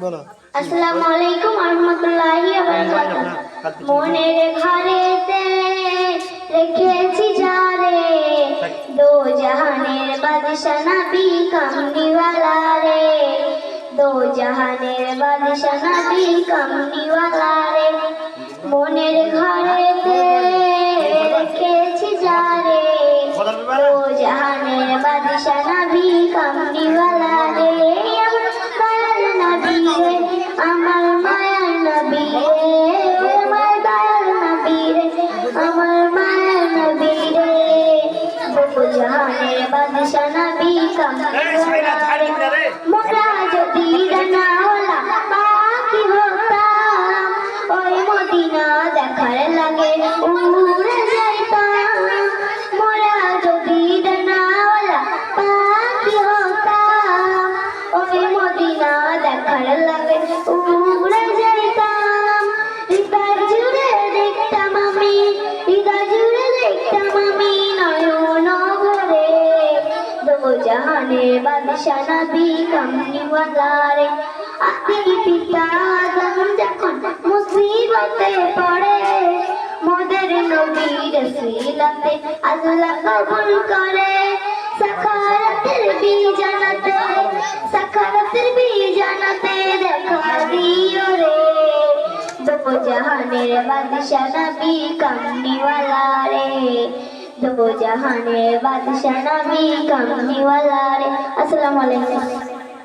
বলো। আসসালামু আলাইকুম ওয়া রাহমাতুল্লাহি ওয়া বারাকাতুহু। মনের ঘরেতে রেখেছি যারে, দো জাহানের বাদশা নবী কামলিওয়ালা রে, দো জাহানের বাদশা নবী কামলিওয়ালা রে। মনের ঘরেতে রেখেছি যারে, দো জাহানের বাদশা নবী কামলিওয়ালা রে। আমার মায়ার নবী রে, আমার দয়ার নবী রে, আমার মায়ার নবী রে, দো জাহানের বাদশা নবী কামলিওয়ালা রে। মোরা যদি জানাওয়ালা পাখি হতাম, ওই মদিনা দেখার লাগে উড়ে যাইতাম। মোরা যদি জানাওয়ালা পাখি হতাম, ওই মদিনা দেখার লাগে উড়ে যাইতাম। হৃদয় জুড়ে দেখতাম আমি, হৃদয় জুড়ে দেখতাম আমি নয়ন ভরে, দো জাহানের বাদশা নবী কামলিওয়ালা রে। আদি পিতা আদম যখন মুসিবতে পড়ে, মোদের নবীর সিলাতে আল্লাহ কবুল করে। সাখারাতের বিজানাতে, সাখারাতের বিজানাতে দেখা দিও রে, দো জাহানের বাদশা নবী কামলিওয়ালা রে, দো জাহানের বাদশা নবী কামলিওয়ালা রে। আসসালামু আলাইকুম।